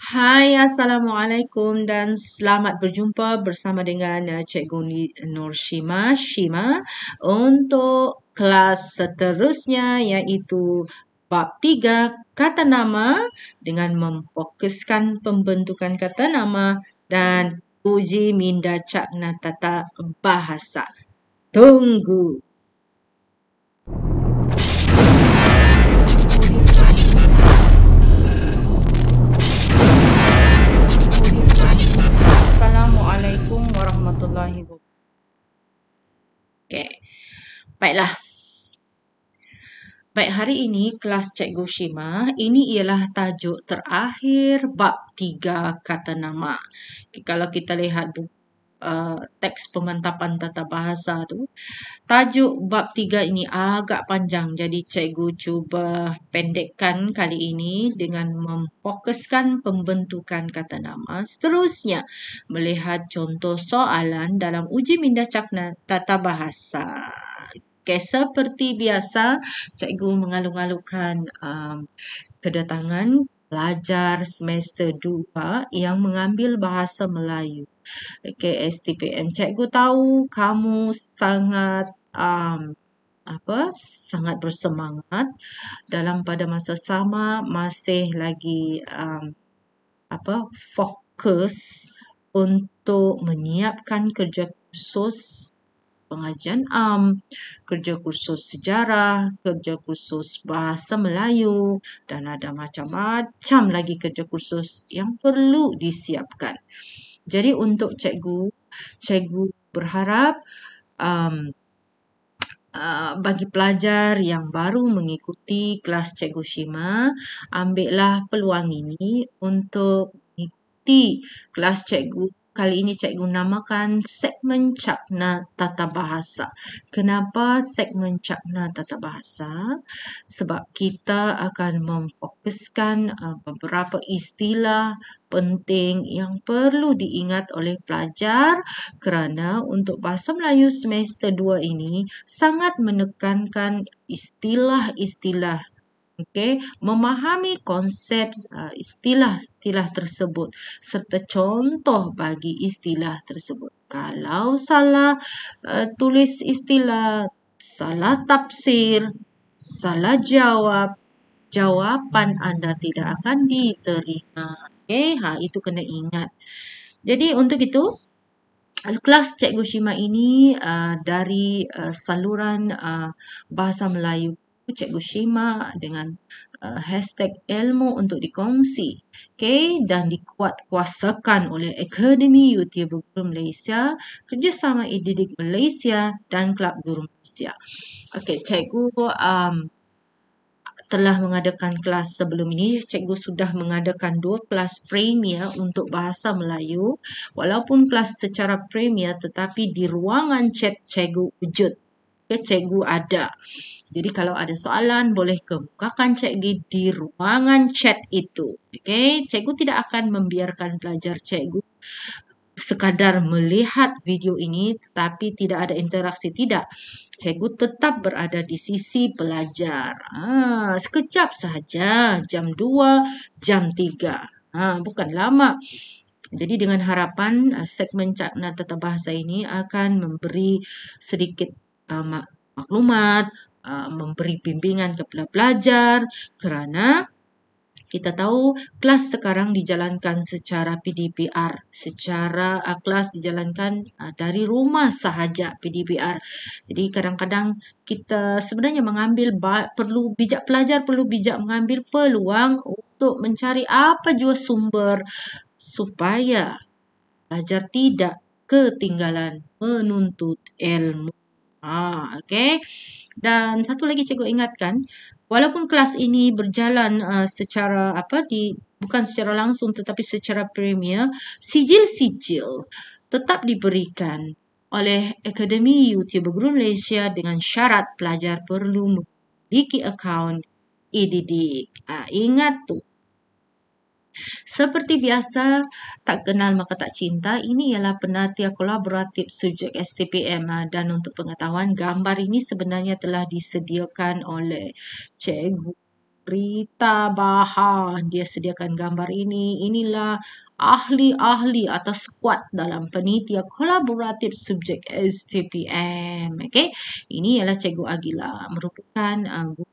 Hai, Assalamualaikum dan selamat berjumpa bersama dengan Cikgu Nur Shima untuk kelas seterusnya iaitu bab 3 kata nama dengan memfokuskan pembentukan kata nama dan uji minda cakna tata bahasa. Tunggu. Assalamualaikum warahmatullahi wabarakatuh. Okey. Baiklah. Baik, hari ini kelas Cikgu Shima, ini ialah tajuk terakhir bab 3 kata nama. Okay, kalau kita lihat teks pemantapan tata bahasa tu, tajuk bab 3 ini agak panjang. Jadi cikgu cuba pendekkan kali ini dengan memfokuskan pembentukan kata nama. Seterusnya, melihat contoh soalan dalam uji minda cakna tata bahasa. Okay, seperti biasa, cikgu mengalu-alukan kedatangan pelajar semester 2 yang mengambil bahasa Melayu. Okay, STPM. Cikgu tahu kamu sangat sangat bersemangat dalam pada masa sama masih lagi fokus untuk menyiapkan kerja kursus pengajian kerja kursus sejarah, kerja kursus bahasa Melayu dan ada macam-macam lagi kerja kursus yang perlu disiapkan. Jadi untuk cikgu berharap bagi pelajar yang baru mengikuti kelas Cikgu Shima, ambillah peluang ini untuk mengikuti kelas cikgu. Kali ini cikgu namakan segmen cakna tata bahasa. Kenapa segmen cakna tata bahasa? Sebab kita akan memfokuskan beberapa istilah penting yang perlu diingat oleh pelajar kerana untuk bahasa Melayu semester 2 ini sangat menekankan istilah-istilah. Okay, memahami konsep istilah-istilah tersebut serta contoh bagi istilah tersebut. Kalau salah tulis istilah, salah tafsir, salah jawab, jawapan anda tidak akan diterima. Okay, itu kena ingat. Jadi untuk itu, kelas Cikgu Shima ini dari saluran bahasa Melayu Cikgu Shima dengan hashtag ilmu untuk dikongsi. Okay, dan dikuatkuasakan oleh Akademi YouTuber Guru Malaysia, Kerjasama E-Didik Malaysia dan Kelab Guru Malaysia. Okay, cikgu telah mengadakan kelas sebelum ini. Cikgu sudah mengadakan 2 kelas premier untuk bahasa Melayu. Walaupun kelas secara premier tetapi di ruangan chat cikgu wujud. Okay, cikgu ada. Jadi kalau ada soalan boleh kemukakan cikgu di ruangan chat itu. Okay, cikgu tidak akan membiarkan pelajar cikgu sekadar melihat video ini tetapi tidak ada interaksi. Tidak. Cikgu tetap berada di sisi pelajar. Sekejap sahaja. Jam 2, jam 3. Bukan lama. Jadi dengan harapan segmen cakna tata bahasa ini akan memberi sedikit maklumat, memberi bimbingan kepada pelajar kerana kita tahu kelas sekarang dijalankan secara PDPR. Secara kelas dijalankan dari rumah sahaja PDPR. Jadi kadang-kadang kita sebenarnya pelajar perlu bijak mengambil peluang untuk mencari apa jua sumber supaya pelajar tidak ketinggalan menuntut ilmu. Okay. Dan satu lagi cikgu ingatkan, walaupun kelas ini berjalan bukan secara langsung tetapi secara premier, sijil-sijil tetap diberikan oleh Akademi YouTuber Guru Malaysia dengan syarat pelajar perlu memiliki akaun E-Didik. Ingat tu. Seperti biasa, tak kenal maka tak cinta. Ini ialah penatian kolaboratif subjek STPM dan untuk pengetahuan gambar ini sebenarnya telah disediakan oleh cikgu berita bahan. Dia sediakan gambar ini. Inilah ahli-ahli atau skuad dalam penitia kolaboratif subjek STPM. Okay? Ini ialah Cikgu Agila, merupakan guru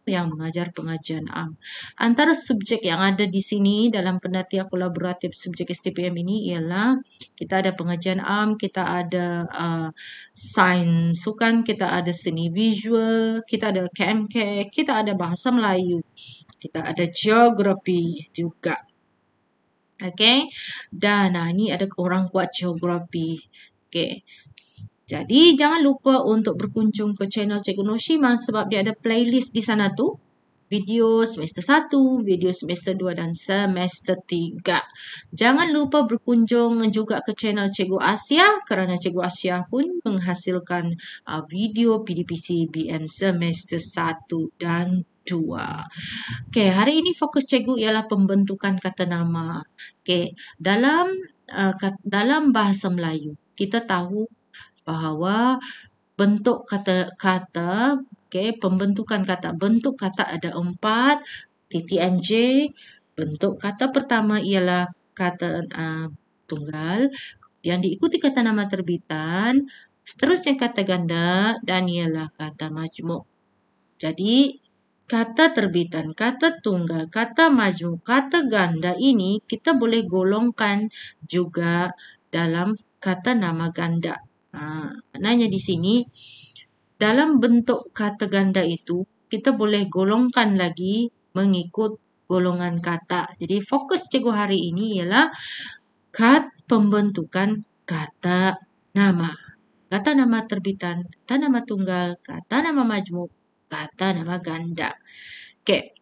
yang mengajar pengajian am. Antara subjek yang ada di sini dalam penelitian kolaboratif subjek STPM ini ialah kita ada pengajian am, kita ada sains sukan, kita ada seni visual, kita ada KMK, kita ada bahasa Melayu, kita ada geografi juga. Okay, dan ini ada orang kuat geografi. Okay. Jadi, jangan lupa untuk berkunjung ke channel Cikgu Noshima sebab dia ada playlist di sana tu. Video semester 1, video semester 2 dan semester 3. Jangan lupa berkunjung juga ke channel Cikgu Asia kerana Cikgu Asia pun menghasilkan video PDPC BM semester 1 dan 2. Okey, hari ini fokus Cikgu ialah pembentukan kata nama. Okey, dalam bahasa Melayu, kita tahu bahawa bentuk kata-kata, pembentukan kata. Bentuk kata ada 4, TTMJ. Bentuk kata pertama ialah kata tunggal, yang diikuti kata nama terbitan, seterusnya kata ganda dan ialah kata majmuk. Jadi, kata terbitan, kata tunggal, kata majmuk, kata ganda ini kita boleh golongkan juga dalam kata nama ganda. Maknanya di sini dalam bentuk kata ganda itu kita boleh golongkan lagi mengikut golongan kata. Jadi fokus Cikgu hari ini ialah pembentukan kata nama. Kata nama terbitan, kata nama tunggal, kata nama majmuk, kata nama ganda. Okey.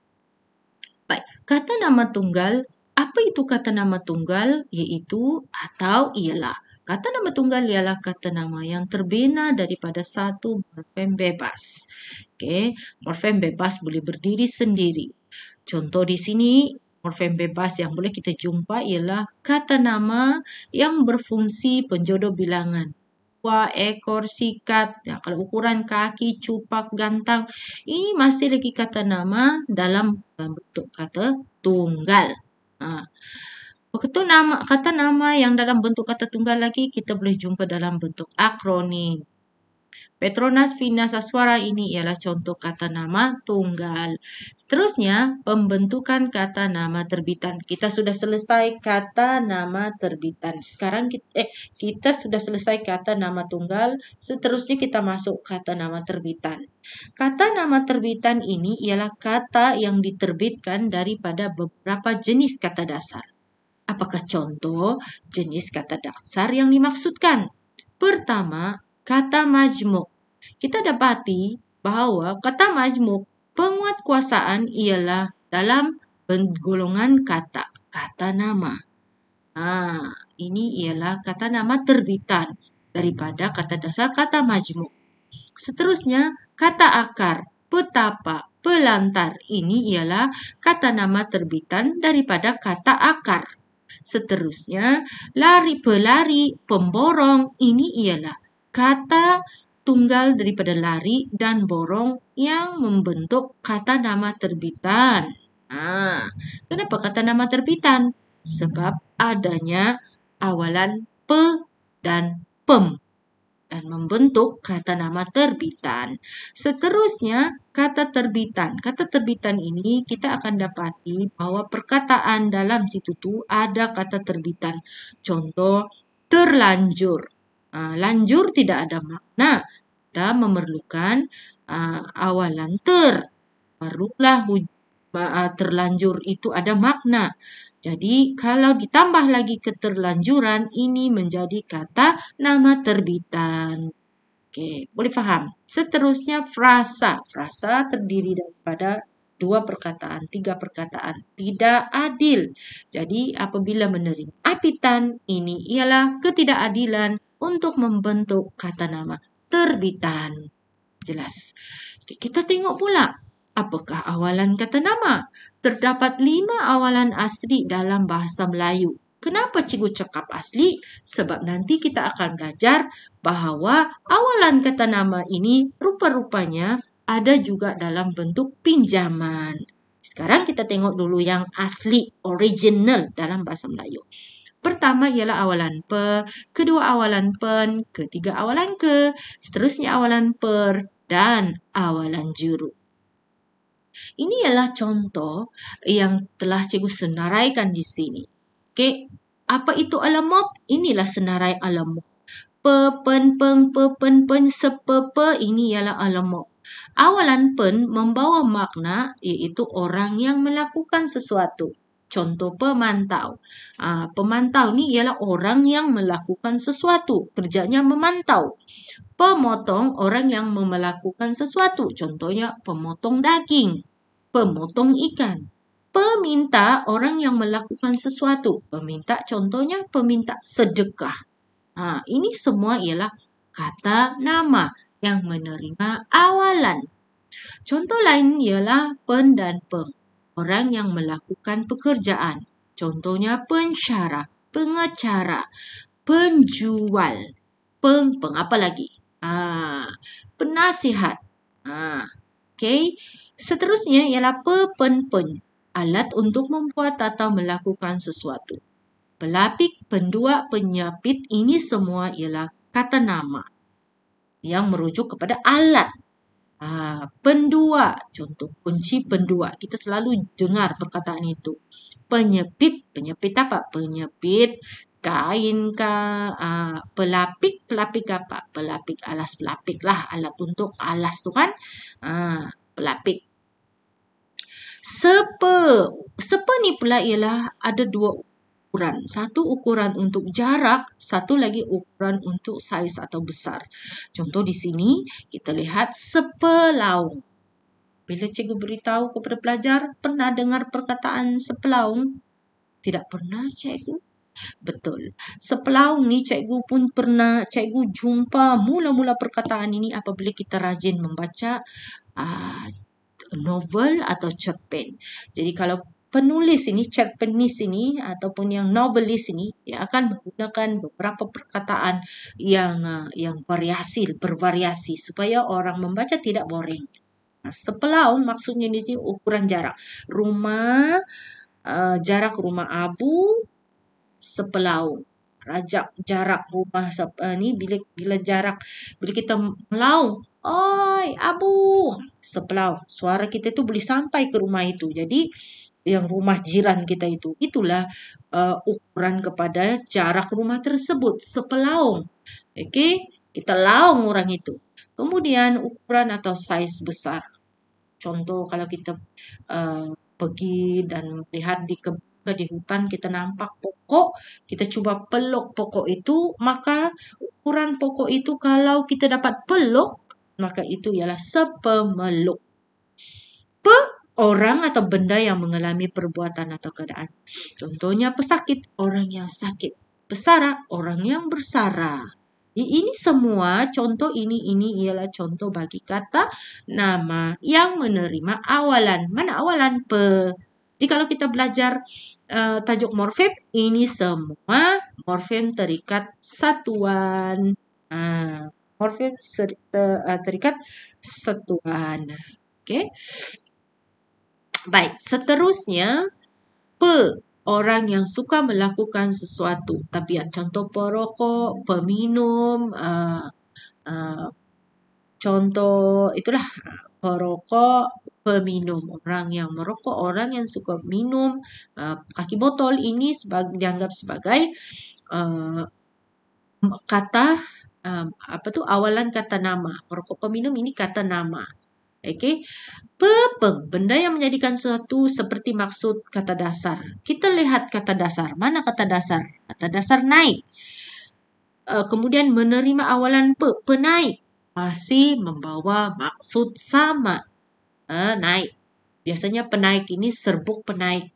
Baik, kata nama tunggal, apa itu kata nama tunggal? Iaitu atau ialah. Kata nama tunggal ialah kata nama yang terbina daripada satu morfem bebas. Okey, morfem bebas boleh berdiri sendiri. Contoh di sini, morfem bebas yang boleh kita jumpa ialah kata nama yang berfungsi penjodoh bilangan. Ekor, sikat, kalau ukuran kaki, cupak, gantang, ini masih lagi kata nama dalam bentuk kata tunggal. Kata nama yang dalam bentuk kata tunggal lagi kita boleh jumpa dalam bentuk akronim. Petronas Vinasaswara ini ialah contoh kata nama tunggal. Seterusnya, pembentukan kata nama terbitan. Kita sudah selesai kata nama terbitan. Sekarang kita sudah selesai kata nama tunggal. Seterusnya kita masuk kata nama terbitan. Kata nama terbitan ini ialah kata yang diterbitkan daripada beberapa jenis kata dasar. Apakah contoh jenis kata dasar yang dimaksudkan? Pertama, kata majmuk. Kita dapati bahawa kata majmuk penguatkuasaan ialah dalam golongan kata nama. Ini ialah kata nama terbitan daripada kata dasar kata majmuk. Seterusnya, kata akar, petapa, pelantar. Ini ialah kata nama terbitan daripada kata akar. Seterusnya, lari, pelari, pemborong. Ini ialah kata tunggal daripada lari dan borong yang membentuk kata nama terbitan. Kenapa kata nama terbitan? Sebab adanya awalan pe dan pem dan membentuk kata nama terbitan. Seterusnya, kata terbitan. Kata terbitan ini kita akan dapati bahawa perkataan dalam situ tu ada kata terbitan. Contoh, terlanjur. Lanjur tidak ada makna. Kita memerlukan awalan ter. Barulah terlanjur itu ada makna. Jadi, kalau ditambah lagi keterlanjuran, ini menjadi kata nama terbitan. Okey, boleh faham? Seterusnya, frasa. Frasa terdiri daripada 2 perkataan, 3 perkataan. Tidak adil. Jadi, apabila menerima apitan, ini ialah ketidakadilan untuk membentuk kata nama terbitan. Jelas. Okey, kita tengok pula. Apakah awalan kata nama? Terdapat 5 awalan asli dalam bahasa Melayu. Kenapa cikgu cakap asli? Sebab nanti kita akan belajar bahawa awalan kata nama ini rupa-rupanya ada juga dalam bentuk pinjaman. Sekarang kita tengok dulu yang asli, original dalam bahasa Melayu. Pertama ialah awalan pe, kedua awalan pen, ketiga awalan ke, seterusnya awalan per, dan awalan juru. Ini ialah contoh yang telah cikgu senaraikan di sini. Okey, apa itu alamop? Inilah senarai alamop. Pe, pen, peng, pe, pen, pen, sepe, pe, ini ialah alamop. Awalan pen membawa makna iaitu orang yang melakukan sesuatu. Contoh pemantau. Pemantau ni ialah orang yang melakukan sesuatu. Kerjanya memantau. Pemotong orang yang melakukan sesuatu. Contohnya pemotong daging. Pemotong ikan. Peminta orang yang melakukan sesuatu. Peminta contohnya peminta sedekah. Ini semua ialah kata nama yang menerima awalan. Contoh lain ialah pen dan peng. Orang yang melakukan pekerjaan. Contohnya pensyarah, pengacara, penjual, peng apa lagi? Penasihat. Okey. Seterusnya ialah pen. Alat untuk membuat atau melakukan sesuatu. Pelapik, pendua, penyapit, ini semua ialah kata nama yang merujuk kepada alat. Pendua, contoh kunci pendua. Kita selalu dengar perkataan itu. Penyepit apa? Penyepit kain kah? Pelapik apa? Pelapik alas pelapik lah. Alat untuk alas tu kan? Pelapik. Sepe ni pula ialah ada dua ukuran. Satu ukuran untuk jarak, satu lagi ukuran untuk saiz atau besar. Contoh di sini kita lihat sepelaung. Bila cikgu beritahu kepada pelajar, pernah dengar perkataan sepelaung? Tidak pernah cikgu? Betul. Sepelaung ni cikgu pun pernah, cikgu jumpa mula-mula perkataan ini apabila kita rajin membaca novel atau cerpen. Jadi kalau penulis ini, cerpenis ini ataupun yang novelis ini, dia akan menggunakan beberapa perkataan yang bervariasi supaya orang membaca tidak boring. Sepelaung maksudnya di sini ukuran jarak. Jarak rumah Abu sepelaung. Jarak rumah ni bila kita melaung, oi Abu, sepelaung. Suara kita itu boleh sampai ke rumah itu. Jadi yang rumah jiran kita itu, itulah ukuran kepada jarak rumah tersebut, sepelaung. Okey, kita laung orang itu. Kemudian ukuran atau saiz besar. Contoh kalau kita pergi dan lihat di hutan, kita nampak pokok, kita cuba peluk pokok itu, maka ukuran pokok itu kalau kita dapat peluk, maka itu ialah sepemeluk. Orang atau benda yang mengalami perbuatan atau keadaan. Contohnya pesakit, orang yang sakit. Pesara, orang yang bersara. Ini semua contoh ini ialah contoh bagi kata nama yang menerima awalan. Mana awalan? Pe. Jadi kalau kita belajar tajuk morfem, ini semua morfem terikat satuan. Morfem terikat satuan. Okey. Baik, seterusnya pe. Orang yang suka melakukan sesuatu. Tabiat contoh perokok, peminum, contoh itulah perokok, peminum. Orang yang merokok, orang yang suka minum, kaki botol ini dianggap sebagai kata awalan kata nama. Perokok, peminum ini kata nama. Okey. Pepeng, benda yang menjadikan sesuatu seperti maksud kata dasar. Kita lihat kata dasar. Mana kata dasar? Kata dasar naik. Kemudian menerima awalan penaik. Masih membawa maksud sama. Naik. Biasanya penaik ini serbuk penaik.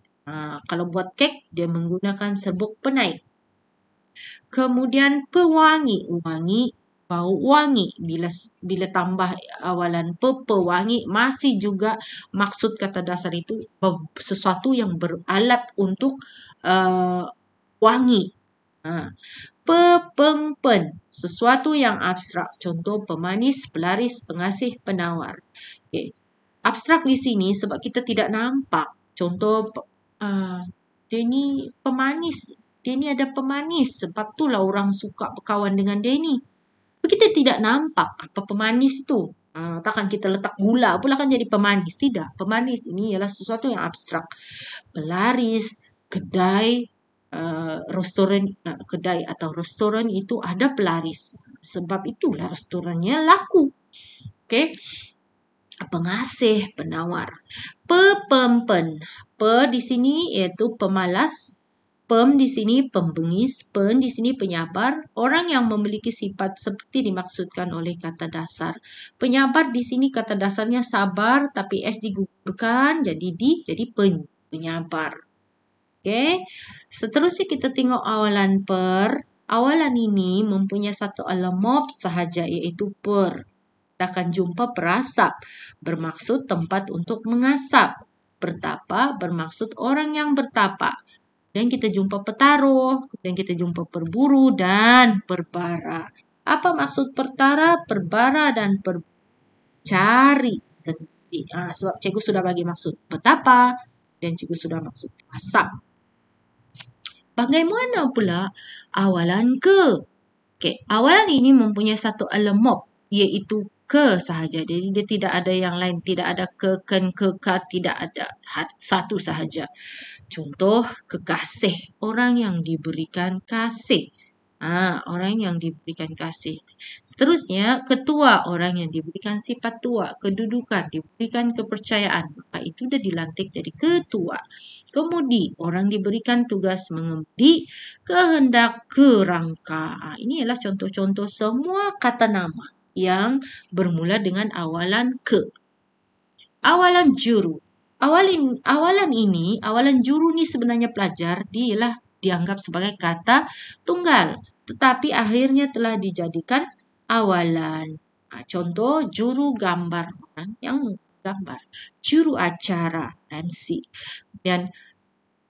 Kalau buat kek, dia menggunakan serbuk penaik. Kemudian pewangi. Wangi, bau wangi. Bila tambah awalan pewangi, masih juga maksud kata dasar itu sesuatu yang beralat untuk wangi. Pepengpen, sesuatu yang abstrak. Contoh pemanis, pelaris, pengasih, penawar. Okay. Abstrak di sini sebab kita tidak nampak. Contoh, dia ni pemanis. Dia ni ada pemanis. Sebab itulah orang suka berkawan dengan dia ni. Kita tidak nampak apa pemanis tu. Takkan kita letak gula pula kan jadi pemanis. Tidak. Pemanis ini ialah sesuatu yang abstrak. Pelaris, kedai, restoran, kedai atau restoran itu ada pelaris. Sebab itulah restorannya laku. Okey. Pengasih, penawar. Pepempen. Pe di sini iaitu pemalas. Pem di sini pembengis, pen di sini penyabar, orang yang memiliki sifat seperti dimaksudkan oleh kata dasar. Penyabar di sini kata dasarnya sabar tapi S digugurkan jadi penyabar. Okey. Seterusnya kita tengok awalan per. Awalan ini mempunyai satu alamop sahaja iaitu per. Kita akan jumpa perasap bermaksud tempat untuk mengasap. Bertapa bermaksud orang yang bertapa. Dan kita jumpa petaruh, kemudian kita jumpa perburu dan perbara. Apa maksud pertara, perbara dan cari sendiri. Sebab cikgu sudah bagi maksud petapa dan cikgu sudah maksud asap. Bagaimana pula awalan ke? Okey, awalan ini mempunyai satu alamop iaitu ke sahaja. Jadi dia tidak ada yang lain, tidak ada ke, ken, ke, ka, tidak ada. Satu sahaja. Contoh kekasih, orang yang diberikan kasih. Orang yang diberikan kasih. Seterusnya ketua, orang yang diberikan sifat tua, kedudukan, diberikan kepercayaan. Maka itu dah dilantik jadi ketua. Kemudi, orang diberikan tugas mengemudi, kehendak, kerangka. Ini ialah contoh-contoh semua kata nama yang bermula dengan awalan ke. Awalan juru. Awalan juru ni sebenarnya pelajar, dia ialah dianggap sebagai kata tunggal. Tetapi akhirnya telah dijadikan awalan. Contoh, juru gambar, orang yang gambar. Juru acara, MC. Dan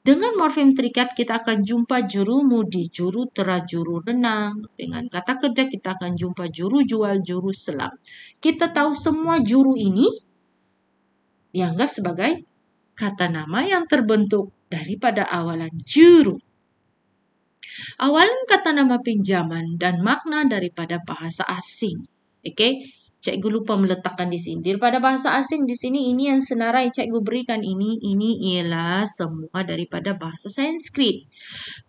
dengan morfem terikat kita akan jumpa juru mudi, juru tera, juru renang. Dengan kata kerja kita akan jumpa juru jual, juru selam. Kita tahu semua juru ini dianggap sebagai kata nama yang terbentuk daripada awalan juru. Awalan kata nama pinjaman dan makna daripada bahasa asing. Okey, cikgu lupa meletakkan di sini. Daripada bahasa asing di sini, ini yang senarai cikgu berikan ini ialah semua daripada bahasa Sanskrit.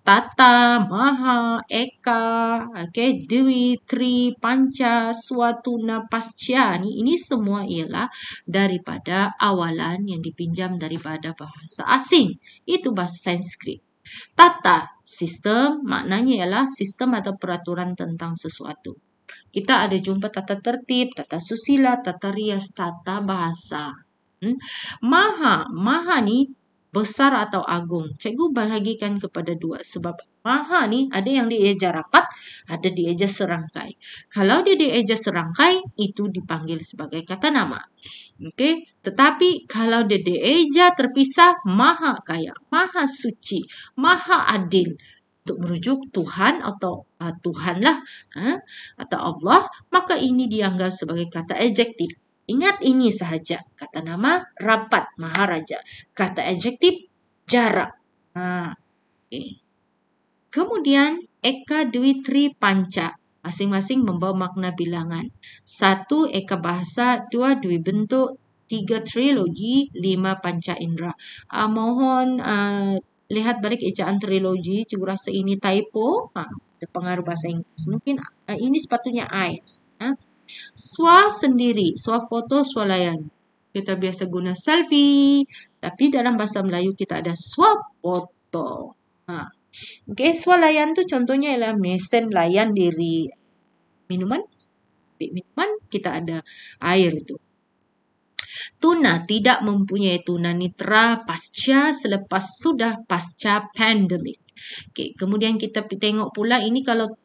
Tata, Maha, Eka, Dwi, Tri, Panca, Swatuna, Pasca. Ini semua ialah daripada awalan yang dipinjam daripada bahasa asing. Itu bahasa Sanskrit. Tata, sistem, maknanya ialah sistem atau peraturan tentang sesuatu. Kita ada jumpa tata tertib, tata susila, tata rias, tata bahasa. Maha ni besar atau agung. Cikgu bahagikan kepada dua sebab maha ni ada yang dieja rapat, ada dieja serangkai. Kalau dia dieja serangkai, itu dipanggil sebagai kata nama. Okey, tetapi kalau dia dieja terpisah, maha kaya, maha suci, maha adil. Untuk merujuk Tuhan atau Tuhanlah atau Allah, maka ini dianggap sebagai kata adjektif. Ingat ini sahaja. Kata nama rapat, maharaja. Kata adjektif jarak. Okay. Kemudian Eka, Dwi, Tri, Panca. Masing-masing membawa makna bilangan. 1 Eka bahasa, 2 Dwi bentuk, 3 trilogi, 5 panca indera. Mohon lihat balik ejaan trilogi. Cikgu rasa ini typo. Ada pengaruh bahasa Inggris. Mungkin ini sepatutnya I. Swa sendiri. Swa foto, swalayan. Kita biasa guna selfie. Tapi dalam bahasa Melayu kita ada swa foto. Okey, swalayan tu contohnya ialah mesin layan diri. Minuman kita ada air itu. Tuna tidak mempunyai tunanetra pasca selepas sudah pasca pandemik. Okey, kemudian kita tengok pula ini kalau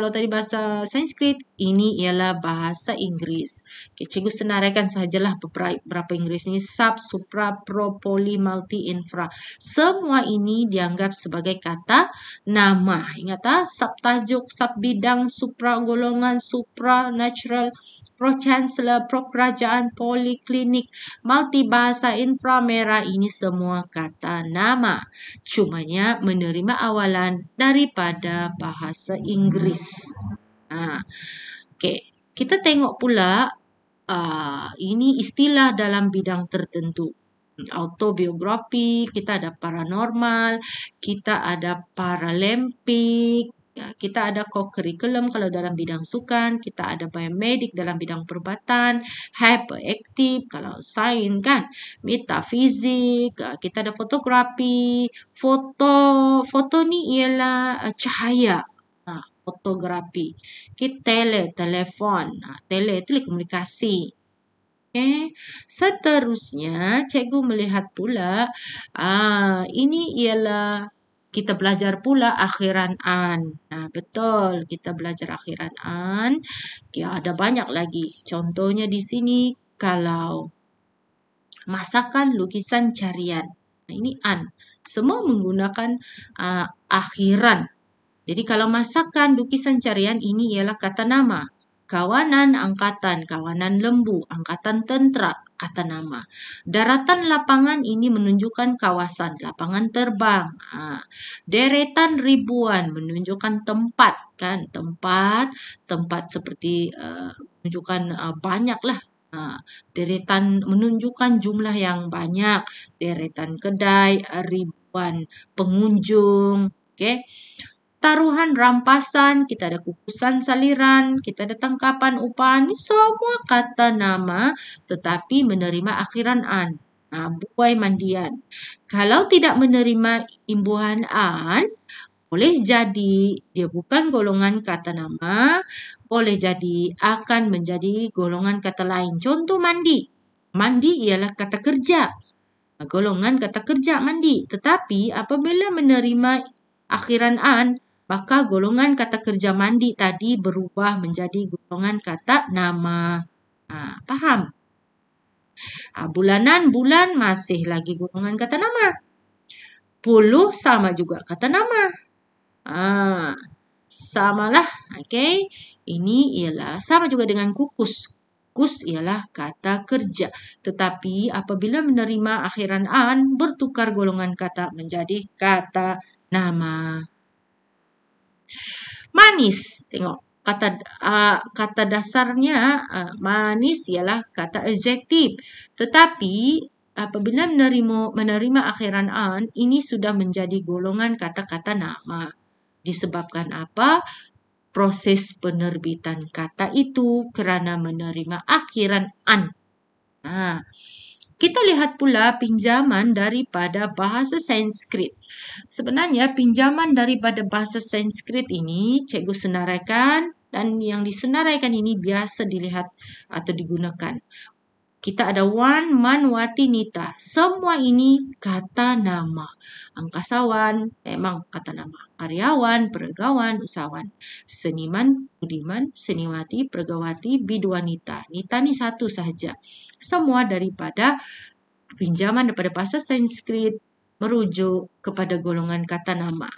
tadi bahasa Sanskrit, ini ialah bahasa Inggeris. Okay, cikgu senaraikan sahajalah beberapa Inggeris ini. Sub, supra, pro, poly, multi, infra. Semua ini dianggap sebagai kata nama. Ingat sub tajuk, sub bidang, supra golongan, supra natural, pro-chancellor, pro-kerajaan, poliklinik, multibahasa, inframerah, ini semua kata nama. Cumanya menerima awalan daripada bahasa Inggeris. Okey, kita tengok pula ini istilah dalam bidang tertentu. Autobiografi, kita ada paranormal, kita ada paralempik, kita ada co-curriculum kalau dalam bidang sukan, kita ada biomedik dalam bidang perubatan, hyperaktif kalau sains kan, metafizik, kita ada fotografi, foto ni ialah cahaya. Fotografi. Telefon. Telekomunikasi. Okay. Seterusnya, cikgu melihat pula, ini ialah kita belajar pula akhiran an. Betul, kita belajar akhiran an. Okay, ada banyak lagi. Contohnya di sini, kalau masakan, lukisan, carian. Ini an. Semua menggunakan akhiran. Jadi kalau masakan, lukisan, carian, ini ialah kata nama. Kawanan, angkatan, kawanan lembu, angkatan tentera, kata nama. Daratan, lapangan, ini menunjukkan kawasan, lapangan terbang. Deretan, ribuan, menunjukkan tempat, kan? Tempat seperti menunjukkan banyak lah. Deretan menunjukkan jumlah yang banyak. Deretan kedai, ribuan pengunjung. Okay? Taruhan, rampasan, kita ada kukusan, saliran, kita ada tangkapan, upahan, ini semua kata nama tetapi menerima akhiran an. Buai mandian. Kalau tidak menerima imbuhan an, boleh jadi dia bukan golongan kata nama, boleh jadi akan menjadi golongan kata lain. Contoh mandi. Mandi ialah kata kerja. Golongan kata kerja mandi. Tetapi apabila menerima akhiran an, maka golongan kata kerja mandi tadi berubah menjadi golongan kata nama. Faham? Bulanan, bulan masih lagi golongan kata nama. Puluh sama juga kata nama. Samalah. Okay? Ini ialah sama juga dengan kukus. Kukus ialah kata kerja. Tetapi apabila menerima akhiran an, bertukar golongan kata menjadi kata nama. Manis, tengok kata dasarnya manis ialah kata adjektif. Tetapi apabila menerima akhiran an, ini sudah menjadi golongan kata-kata nama. Disebabkan apa? Proses penerbitan kata itu kerana menerima akhiran an. Kita lihat pula pinjaman daripada bahasa Sanskrit. Sebenarnya pinjaman daripada bahasa Sanskrit ini cikgu senaraikan dan yang disenaraikan ini biasa dilihat atau digunakan. Kita ada wan, man, wati, nita. Semua ini kata nama. Angkasawan memang kata nama. Karyawan, peragawan, usahawan. Seniman, budiman, seniwati, peragawati, biduanita. Nita ni satu sahaja. Semua daripada pinjaman daripada bahasa Sanskrit merujuk kepada golongan kata nama.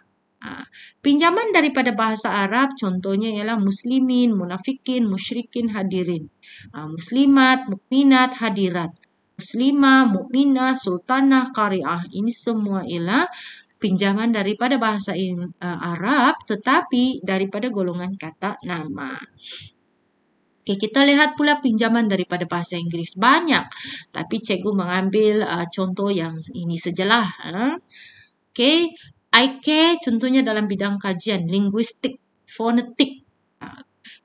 Pinjaman daripada bahasa Arab contohnya ialah muslimin, munafikin, musyrikin, hadirin. Muslimat, mukminat, hadirat. Muslimah, mukminah, sultanah, qari'ah. Ini semua ialah pinjaman daripada bahasa Arab tetapi daripada golongan kata nama. Okay, kita lihat pula pinjaman daripada bahasa Inggeris. Banyak. Tapi cikgu mengambil contoh yang ini sajalah. Okay. IK contohnya dalam bidang kajian linguistik, fonetik.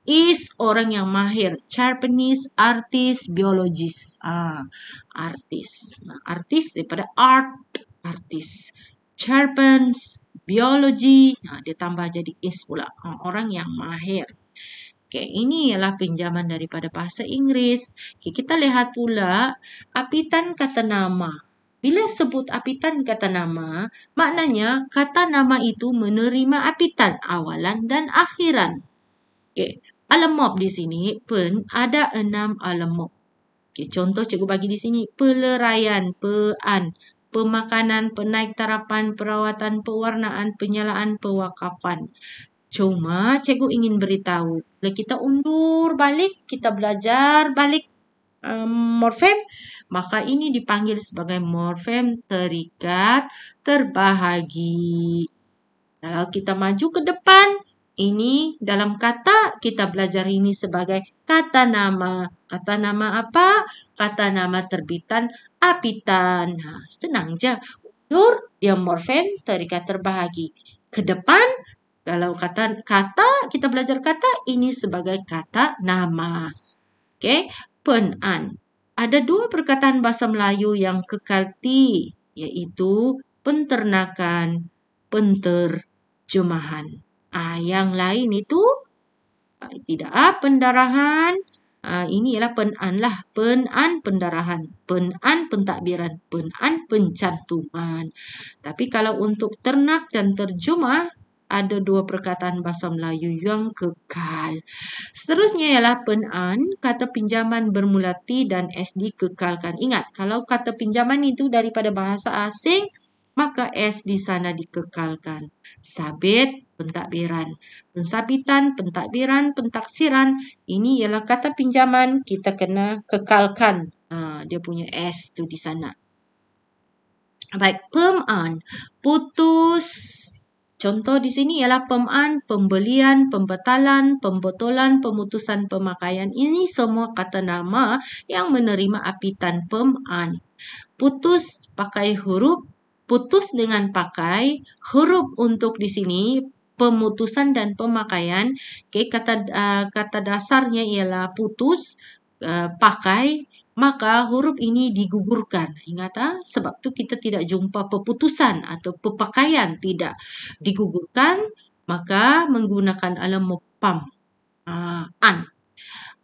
Is orang yang mahir. Japanese, artis, biologis. Artis. Artis daripada art, artis. Japanese, biologi. Dia tambah jadi is pula. Orang yang mahir. Okay, ini ialah pinjaman daripada bahasa Inggeris. Okay, kita lihat pula apitan kata nama. Bila sebut apitan kata nama, maknanya kata nama itu menerima apitan awalan dan akhiran. Okay. Alamop di sini pun ada 6 alamop. Okay. Contoh cikgu bagi di sini. Peleraian, pemakanan, penaik tarapan, perawatan, pewarnaan, penyalaan, pewakafan. Cuma cikgu ingin beritahu, bila kita undur balik, kita belajar balik morfem, maka ini dipanggil sebagai morfem terikat terbahagi. Kalau kita maju ke depan, ini dalam kata kita belajar ini sebagai kata nama. Kata nama apa? Kata nama terbitan apitan. Nah, senang je. Undur, dia morfem terikat terbahagi. Ke depan, kalau kata kita belajar kata ini sebagai kata nama. Okey, pen-an. Ada dua perkataan bahasa Melayu yang kekal ti, iaitu penternakan, penterjemahan. Yang lain itu tidak pendarahan. Ini ialah pen-an lah. Pen-an pendarahan, pen-an pentadbiran, pen-an pencantuman. Tapi kalau untuk ternak dan terjemah, ada dua perkataan bahasa Melayu yang kekal. Seterusnya ialah pen-an, kata pinjaman bermula T dan S dikekalkan. Ingat, kalau kata pinjaman itu daripada bahasa asing, maka S di sana dikekalkan. Sabit, pentadbiran. Pensabitan, pentadbiran, pentaksiran. Ini ialah kata pinjaman, kita kena kekalkan. Dia punya S tu di sana. Baik, pem-an. Putus. Contoh di sini ialah pem-an, pembelian, pembatalan, pembotolan, pemutusan pemakaian. Ini semua kata nama yang menerima apitan pem-an. Putus pakai huruf, putus dengan pakai huruf untuk di sini pemutusan dan pemakaian. Okay, kata dasarnya ialah putus, pakai, maka huruf ini digugurkan. Ingat, sebab tu kita tidak jumpa peputusan atau pepakaian, tidak. Digugurkan, maka menggunakan alam pam. An.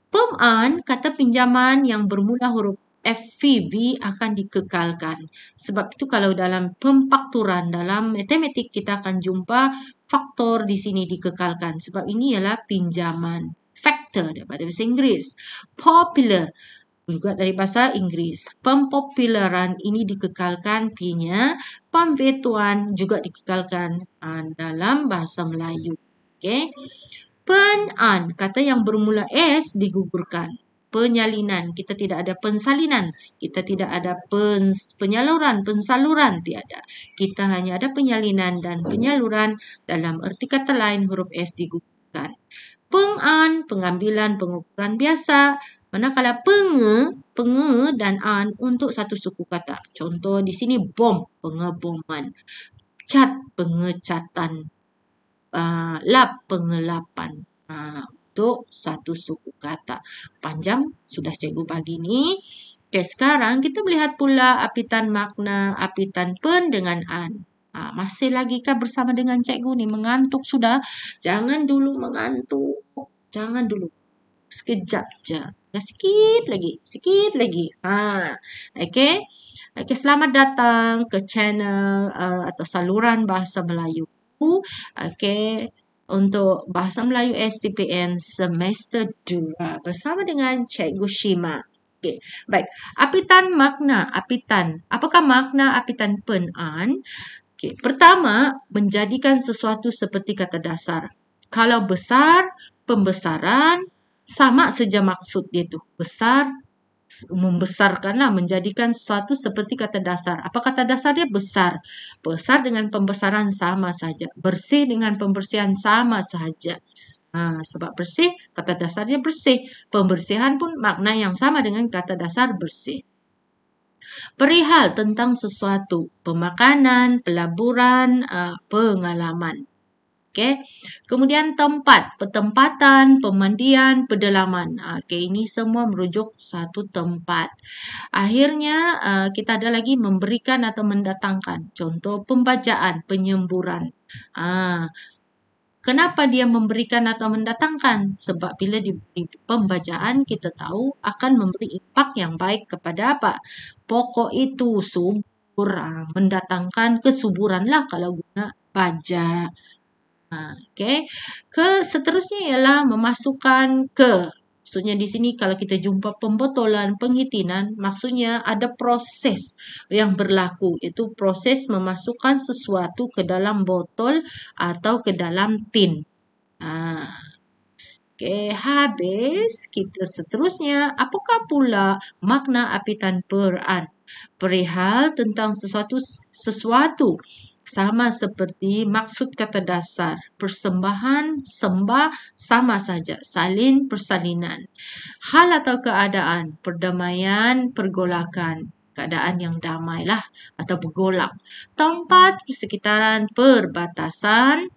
Pem-an, kata pinjaman yang bermula huruf FVB akan dikekalkan. Sebab itu kalau dalam pemfakturan, dalam matematik kita akan jumpa faktor di sini dikekalkan. Sebab ini ialah pinjaman. Factor daripada bahasa Inggeris. Popular juga dari bahasa Inggris. Pempopularan ini dikekalkan P-nya. Pemvetuan juga dikekalkan dalam bahasa Melayu. Okey. Pen-an, kata yang bermula S digugurkan. Penyalinan, kita tidak ada pensalinan. Kita tidak ada penyaluran, pensaluran, tiada. Kita hanya ada penyalinan dan penyaluran. Dalam erti kata lain, huruf S digugurkan. Peng-an, pengambilan pengukuran biasa. Manakala penge dan an untuk satu suku kata. Contoh di sini bom, pengeboman. Cat, pengecatan. Lap, pengelapan. Untuk satu suku kata. Panjang sudah cikgu bagi ni. Okay, sekarang kita melihat pula apitan makna, apitan pen dengan an. Masih lagi kah bersama dengan cikgu ni? Mengantuk sudah? Jangan dulu mengantuk. Jangan dulu. Sekejap je. Sikit lagi. Okay. Okay, selamat datang ke channel atau saluran Bahasa Melayu. Okay, untuk Bahasa Melayu STPN semester 2 bersama dengan Cikgu Shima. Okay, baik. Apitan makna, apitan. Apakah makna apitan pen-an? Okay, pertama, menjadikan sesuatu seperti kata dasar. Kalau besar, pembesaran, sama saja maksud dia tu. Besar, membesarkanlah, menjadikan sesuatu seperti kata dasar. Apa kata dasar dia? Besar. Besar dengan pembesaran sama saja. Bersih dengan pembersihan sama saja. Sebab bersih, kata dasar dia bersih. Pembersihan pun makna yang sama dengan kata dasar bersih. Perihal tentang sesuatu. Pemakanan, pelaburan, pengalaman. Okay. Kemudian tempat, pertempatan, pemandian, pedalaman. Okay, ini semua merujuk satu tempat. Akhirnya kita ada lagi memberikan atau mendatangkan. Contoh pembacaan, penyemburan. Kenapa dia memberikan atau mendatangkan? Sebab bila diberi pembacaan, kita tahu akan memberi impak yang baik kepada apa? Pokok itu subur, mendatangkan kesuburan lah kalau guna baja. Okay. Seterusnya ialah memasukkan ke. Maksudnya di sini kalau kita jumpa pembotolan, penghitinan, maksudnya ada proses yang berlaku. Itu proses memasukkan sesuatu ke dalam botol atau ke dalam tin. Okey, habis kita seterusnya. Apakah pula makna apitan per-an? Perihal tentang sesuatu sama seperti maksud kata dasar. Persembahan, sembah sama saja. Salin, persalinan. Hal atau keadaan, perdamaian, pergolakan. Keadaan yang damai lah atau bergolak. Tempat, persekitaran, perbatasan.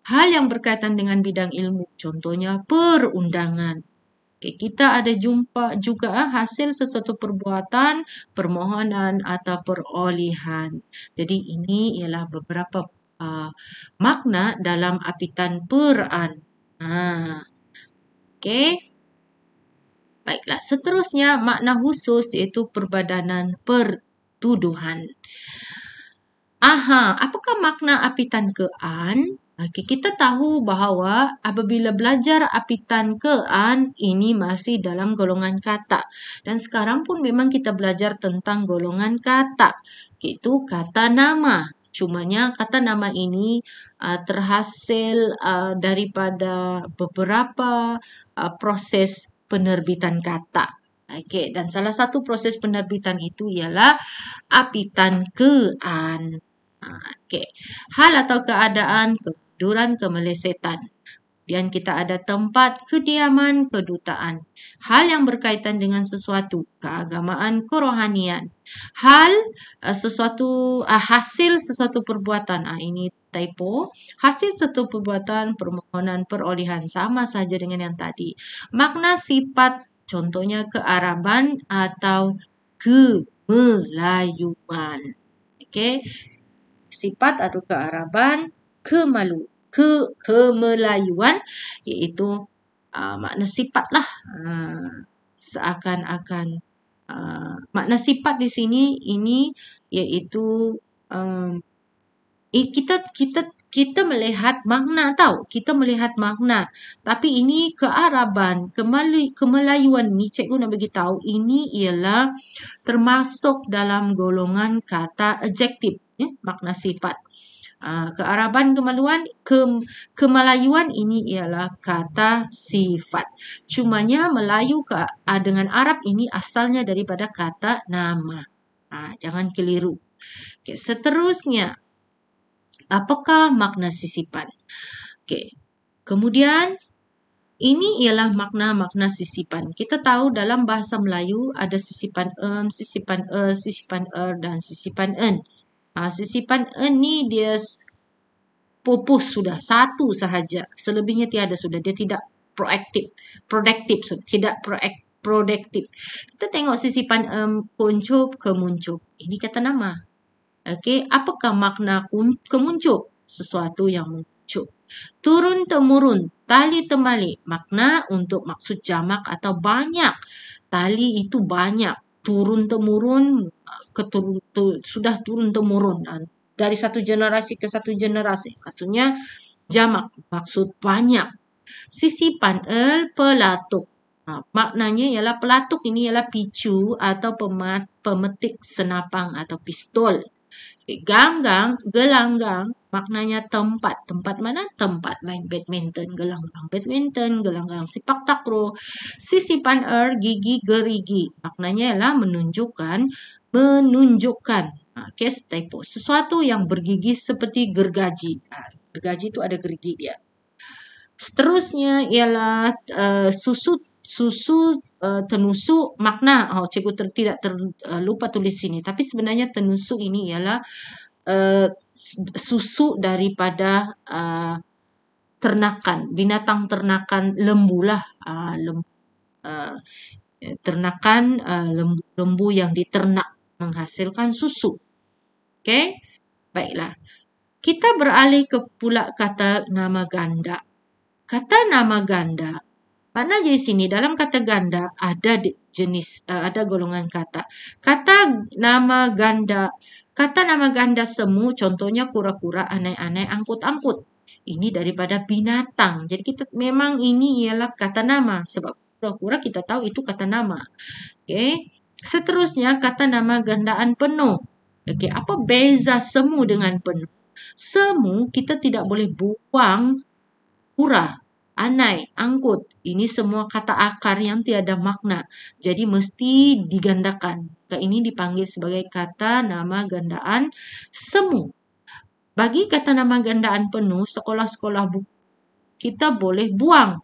Hal yang berkaitan dengan bidang ilmu, contohnya perundangan. Okay, kita ada jumpa juga hasil sesuatu perbuatan, permohonan atau perolehan. Jadi ini ialah beberapa makna dalam apitan per-an. Okay. Baiklah, seterusnya makna khusus iaitu perbadanan pertuduhan. Apakah makna apitan ke-an? Okay, kita tahu bahawa apabila belajar apitan ke-an, ini masih dalam golongan kata. Dan sekarang pun memang kita belajar tentang golongan kata. Itu kata nama. Cumanya kata nama ini terhasil daripada beberapa proses penerbitan kata. Okay, dan salah satu proses penerbitan itu ialah apitan ke-an. Okay. Hal atau keadaan, kemunduran, kemelesetan. Kemudian kita ada tempat, kediaman, kedutaan. Hal yang berkaitan dengan sesuatu, keagamaan, kerohanian. Hal, hasil sesuatu perbuatan. Ini typo. Hasil sesuatu perbuatan, permohonan, perolehan. Sama saja dengan yang tadi. Makna sifat, contohnya kearaban atau kemelayuan. Okay. Sifat atau kearaban, kemelayuan iaitu makna sifat lah. Seakan-akan makna sifat di sini ini iaitu kita melihat makna tau. Kita melihat makna. Tapi ini kearaban, kemelayuan ni cikgu nak bagi tahu ini ialah termasuk dalam golongan kata adjektif. Makna sifat. Kearaban, kemelayuan ini ialah kata sifat. Cumanya Melayu dengan Arab ini asalnya daripada kata nama. Jangan keliru. Okay, seterusnya, apakah makna sisipan? Okay. Kemudian, ini ialah makna-makna sisipan. Kita tahu dalam bahasa Melayu ada sisipan sisipan sisipan dan sisipan en. Sisipan en ni dia pupus sudah. Satu sahaja. Selebihnya tiada sudah. Dia tidak produktif. Tidak produktif. Kita tengok sisipan kuncup, kemuncup. Ini kata nama. Okay. Apakah makna kemuncup? Sesuatu yang menguncup. Turun-temurun, tali temali. Makna untuk maksud jamak atau banyak. Tali itu banyak. Turun-temurun, sudah turun-temurun. Dari satu generasi ke satu generasi. Maksudnya jamak, maksud banyak. Sisipan pelatuk. Maknanya ialah pelatuk ini ialah picu atau pemetik senapang atau pistol. Ganggang, gelanggang, maknanya tempat. Tempat mana? Tempat main badminton, gelanggang badminton, gelanggang sepak takraw. Sisipan gigi, gerigi. Maknanya ialah menunjukkan. Case typo. Sesuatu yang bergigi seperti gergaji. Gergaji itu ada gerigi dia. Seterusnya ialah susu tenusuk makna. Cikgu tidak lupa tulis sini. Tapi sebenarnya tenusuk ini ialah susu daripada ternakan. Binatang ternakan lembu lah. Ternakan lembu yang diternak menghasilkan susu. Okay? Baiklah. Kita beralih ke pula kata nama ganda. Kata nama ganda. Makna di sini dalam kata ganda ada jenis, ada golongan kata. Kata nama ganda semu, contohnya kura-kura, anai-anai, angkut-angkut. Ini daripada binatang. Jadi kita memang ini ialah kata nama. Sebab kura-kura kita tahu itu kata nama. Okay. Seterusnya kata nama gandaan penuh. Okay. Apa beza semu dengan penuh? Semu kita tidak boleh buang kura. anai, angkut. Ini semua kata akar yang tiada makna. Jadi mesti digandakan. Ini dipanggil sebagai kata nama gandaan semu. Bagi kata nama gandaan penuh, sekolah-sekolah kita boleh buang.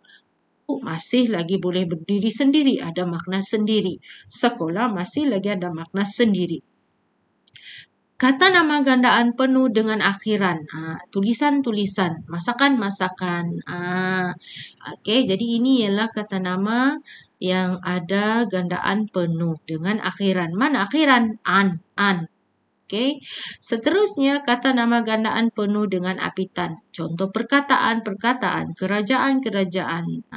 Masih lagi boleh berdiri sendiri, ada makna sendiri. Sekolah masih lagi ada makna sendiri. Kata nama gandaan penuh dengan akhiran. Tulisan-tulisan, masakan-masakan. Jadi ini ialah kata nama yang ada gandaan penuh dengan akhiran. Mana akhiran? An. Seterusnya kata nama gandaan penuh dengan apitan. Contoh perkataan-perkataan, kerajaan-kerajaan,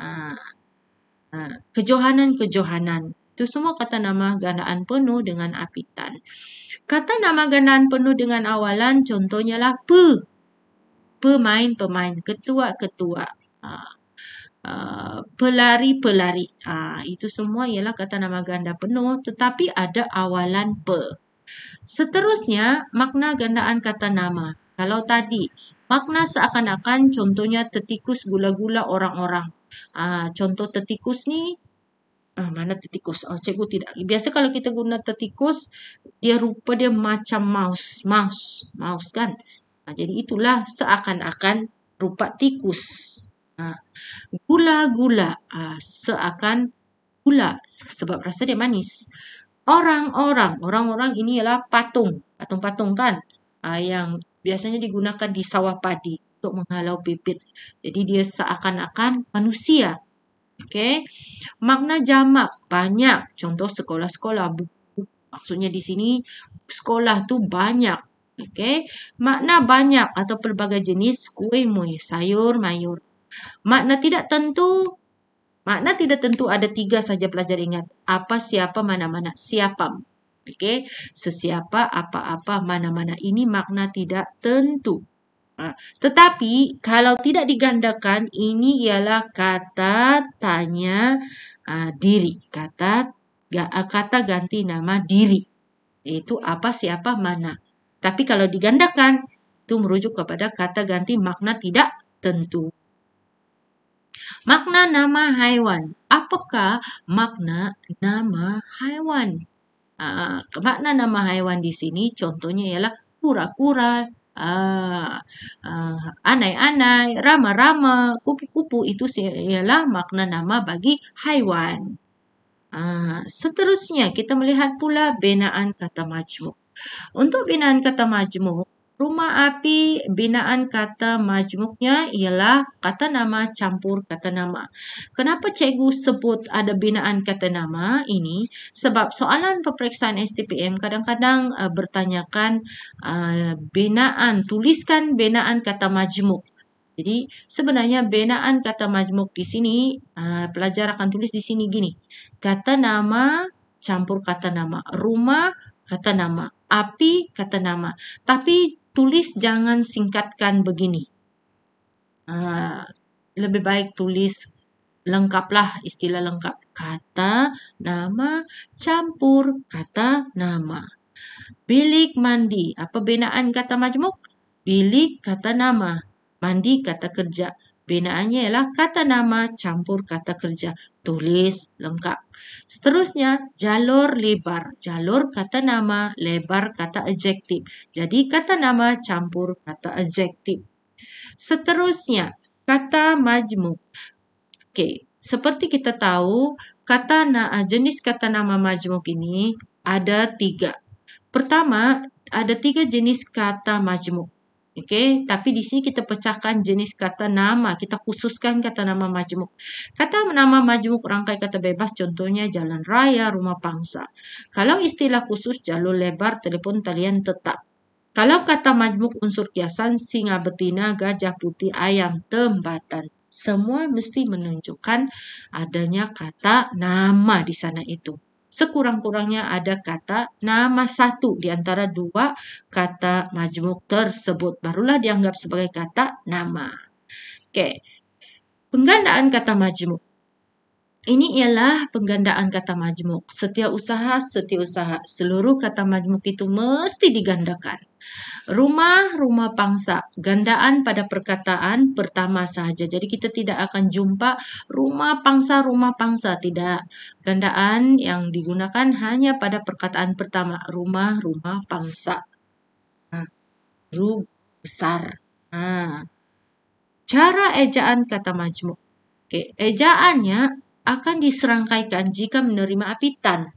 kejohanan-kejohanan. Itu semua kata nama gandaan penuh dengan apitan. Kata nama gandaan penuh dengan awalan contohnya lah pemain-pemain, ketua-ketua, pelari-pelari. Itu semua ialah kata nama ganda penuh tetapi ada awalan pe. Seterusnya makna gandaan kata nama. Kalau tadi makna seakan-akan contohnya tetikus gula-gula orang-orang. Contoh tetikus ni mana tetikus? Cikgu tidak. Biasa kalau kita guna tetikus, dia rupa dia macam mouse kan? Jadi itulah seakan-akan rupa tikus. Gula-gula, seakan gula sebab rasa dia manis. Orang-orang ini ialah patung-patung kan? Yang biasanya digunakan di sawah padi untuk menghalau bibit. Jadi dia seakan-akan manusia. Makna jamak banyak. Contoh sekolah-sekolah. Maksudnya di sini sekolah tu banyak. Makna banyak atau pelbagai jenis kuih muih, sayur mayur. Makna tidak tentu ada 3 saja pelajar ingat. Apa, siapa, mana-mana. Siapam. Sesiapa, apa-apa, mana-mana. Ini makna tidak tentu. Tetapi kalau tidak digandakan, ini ialah kata tanya diri. Kata ganti nama diri. Itu apa, siapa, mana. Tapi kalau digandakan, itu merujuk kepada kata ganti makna tidak tentu. Makna nama haiwan. Apakah makna nama haiwan? Makna nama haiwan di sini contohnya ialah kura-kura, anai-anai, rama-rama, kupu-kupu. Itu ialah makna nama bagi haiwan. Seterusnya kita melihat pula binaan kata majmuk. Untuk binaan kata majmuk, rumah api binaan kata majmuknya ialah kata nama campur kata nama. Kenapa cikgu sebut ada binaan kata nama ini? Sebab soalan peperiksaan STPM kadang-kadang bertanyakan tuliskan binaan kata majmuk. Jadi sebenarnya binaan kata majmuk di sini pelajar akan tulis di sini gini. Kata nama campur kata nama. Rumah kata nama. Api kata nama. Tapi tulis jangan singkatkan begini. Lebih baik tulis lengkaplah, istilah lengkap. Kata nama campur kata nama. Bilik mandi. Apa binaan kata majmuk? Bilik kata nama. Mandi kata kerja. Binaannya ialah kata nama campur kata kerja. Tulis lengkap. Seterusnya, jalur lebar. Jalur kata nama, lebar kata adjektif. Jadi kata nama campur kata adjektif. Seterusnya, kata majmuk. Seperti kita tahu, jenis kata nama majmuk ini ada 3. Pertama, ada 3 jenis kata majmuk. Tapi di sini kita pecahkan jenis kata nama. Kita khususkan kata nama majmuk. Kata nama majmuk rangkai kata bebas contohnya jalan raya, rumah pangsa. Kalau istilah khusus jalur lebar, telepon talian tetap. Kalau kata majmuk unsur kiasan singa betina, gajah putih, ayam, tempatan. Semua mesti menunjukkan adanya kata nama di sana itu. Sekurang-kurangnya ada kata nama 1 di antara 2 kata majmuk tersebut. Barulah dianggap sebagai kata nama. Penggandaan kata majmuk. Ini ialah penggandaan kata majmuk. Setiausaha. Seluruh kata majmuk itu mesti digandakan. Rumah, rumah pangsa. Gandaan pada perkataan pertama sahaja. Jadi kita tidak akan jumpa rumah pangsa. Tidak. Gandaan yang digunakan hanya pada perkataan pertama. Rumah, rumah pangsa. Ru besar. Cara ejaan kata majmuk. Ejaannya akan diserangkaikan jika menerima apitan.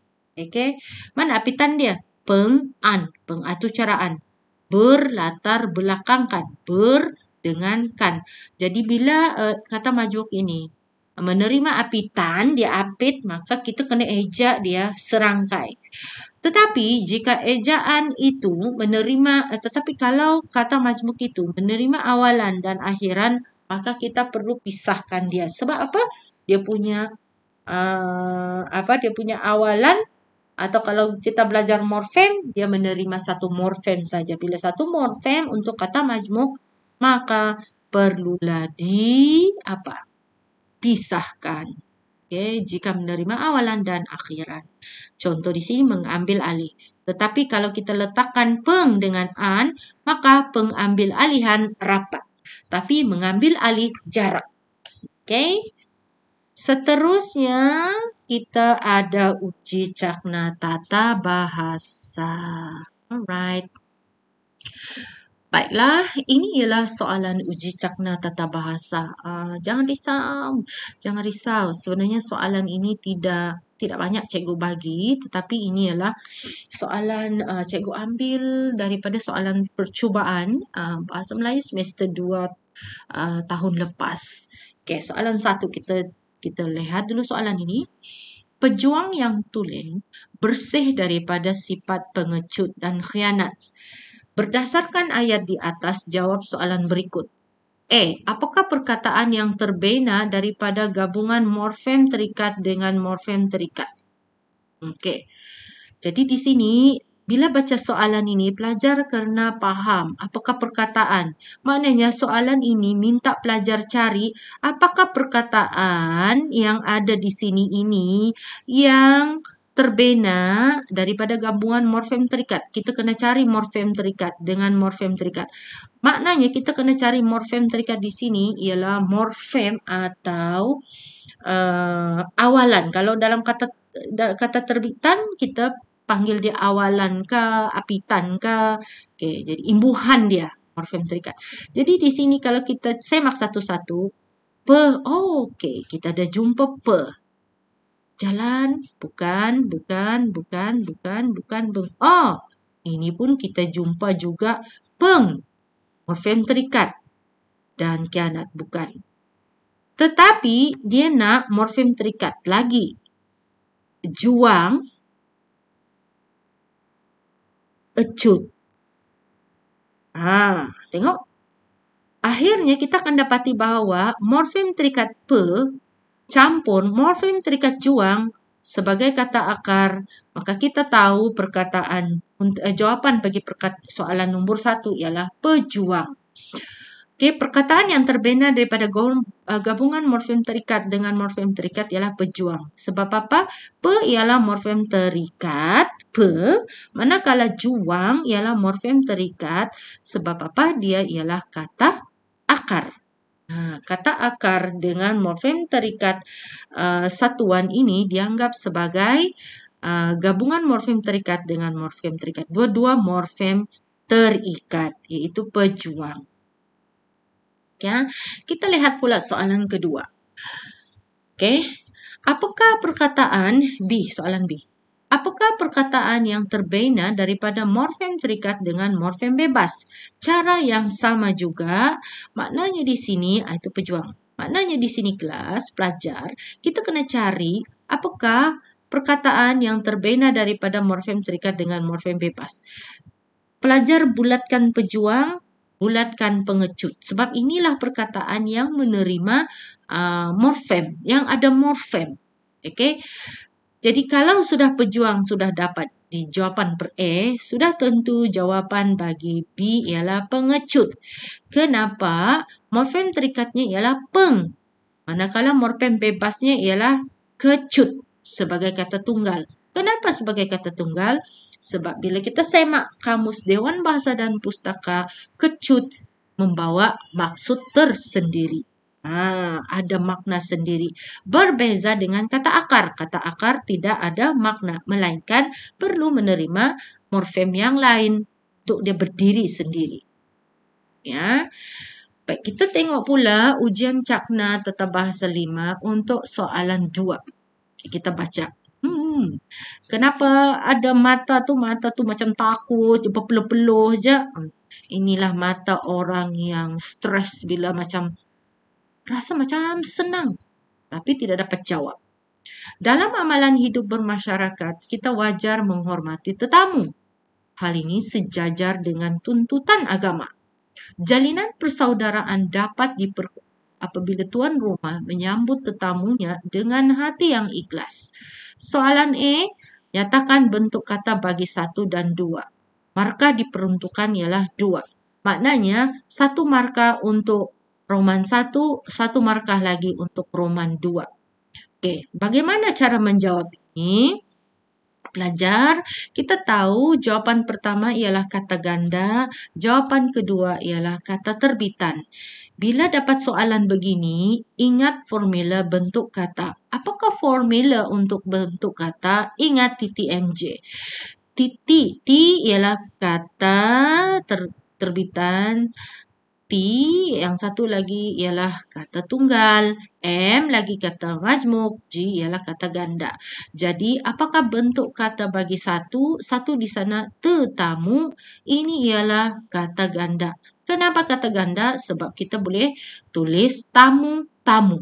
Mana apitan dia? Peng-an. Peng itu caraan. Berlatar belakangkan. Ber dengan kan. Jadi bila kata majmuk ini menerima apitan, dia apit, maka kita kena eja dia serangkai. Tetapi jika ejaan itu tetapi kalau kata majmuk itu menerima awalan dan akhiran, maka kita perlu pisahkan dia. Sebab apa? Dia punya dia punya awalan, atau kalau kita belajar morfem, dia menerima satu morfem saja. Bila satu morfem untuk kata majmuk, maka perlulah pisahkan. Jika menerima awalan dan akhiran. Contoh di sini mengambil alih. Tetapi kalau kita letakkan peng dengan an, maka pengambil alihan rapat. Tapi mengambil alih jarak. Seterusnya kita ada uji cakna tata bahasa. Alright. Baiklah, ini ialah soalan uji cakna tata bahasa. Jangan risau. Sebenarnya soalan ini tidak banyak cikgu bagi, tetapi ini ialah soalan cikgu ambil daripada soalan percubaan Bahasa Melayu semester 2 tahun lepas. Soalan 1 kita lihat dulu soalan ini. Pejuang yang tulen bersih daripada sifat pengecut dan khianat. Berdasarkan ayat di atas, jawab soalan berikut. Apakah perkataan yang terbina daripada gabungan morfem terikat dengan morfem terikat? Jadi di sini, bila baca soalan ini, pelajar kena faham apakah perkataan. Maknanya soalan ini minta pelajar cari apakah perkataan yang ada di sini ini yang terbina daripada gabungan morfem terikat. Kita kena cari morfem terikat dengan morfem terikat. Maknanya kita kena cari morfem terikat di sini ialah morfem atau awalan. Kalau dalam kata terbitan, kita panggil dia awalan ke, apitan ke. Jadi imbuhan dia, morfem terikat. Jadi di sini kalau kita semak satu-satu, kita dah jumpa pe. Jalan, bukan. Ini pun kita jumpa juga peng, morfem terikat. Dan khianat, bukan. Tetapi dia nak morfem terikat lagi. Juang, ecut. Tengok. Akhirnya kita akan dapati bahawa morfem terikat pe campur morfem terikat juang sebagai kata akar, maka kita tahu jawapan bagi soalan nombor 1 ialah pejuang. Perkataan yang terbina daripada gabungan morfem terikat dengan morfem terikat ialah pejuang. Sebab apa? Pe ialah morfem terikat, manakala juang ialah morfem terikat. Sebab apa? Dia ialah kata akar. Kata akar dengan morfem terikat satuan ini dianggap sebagai gabungan morfem terikat dengan morfem terikat. Dua-dua morfem terikat, iaitu pejuang. Kita lihat pula soalan kedua. Apakah perkataan B? Soalan B. Apakah perkataan yang terbina daripada morfem terikat dengan morfem bebas? Cara yang sama juga, maknanya di sini, itu pejuang. Maknanya di sini kelas, pelajar, kita kena cari apakah perkataan yang terbina daripada morfem terikat dengan morfem bebas. Pelajar bulatkan pejuang, bulatkan pengecut. Sebab inilah perkataan yang menerima morfem, yang ada morfem. Jadi kalau sudah pejuang sudah dapat di jawapan per A, sudah tentu jawapan bagi B ialah pengecut. Kenapa? Morfem terikatnya ialah peng. Manakala morfem bebasnya ialah kecut sebagai kata tunggal. Kenapa sebagai kata tunggal? Sebab bila kita semak Kamus Dewan Bahasa dan Pustaka, kecut membawa maksud tersendiri. Ada makna sendiri. Berbeza dengan kata akar. Kata akar tidak ada makna, melainkan perlu menerima morfem yang lain untuk dia berdiri sendiri. Ya. Baik, kita tengok pula ujian Cakna Tata Bahasa 5 untuk soalan 2. Kita baca. Kenapa ada mata tu macam takut, berpeluh-peluh je. Inilah mata orang yang stres bila macam rasa macam senang tapi tidak dapat jawab. Dalam amalan hidup bermasyarakat, kita wajar menghormati tetamu. Hal ini sejajar dengan tuntutan agama. Jalinan persaudaraan dapat diperkuat apabila tuan rumah menyambut tetamunya dengan hati yang ikhlas. Soalan A, nyatakan bentuk kata bagi 1 dan 2. Markah diperuntukkan ialah 2. Maknanya, 1 markah untuk Roman 1, 1 markah lagi untuk Roman 2. Okey, bagaimana cara menjawab ini? Pelajar, kita tahu jawapan pertama ialah kata ganda, jawapan kedua ialah kata terbitan. Bila dapat soalan begini, ingat formula bentuk kata. Apakah formula untuk bentuk kata? Ingat TTMJ. T ialah kata terbitan. T yang satu lagi ialah kata tunggal, M lagi kata majmuk, G ialah kata ganda. Jadi apakah bentuk kata bagi 1? 1 di sana tetamu, ini ialah kata ganda. Kenapa kata ganda? Sebab kita boleh tulis tamu-tamu.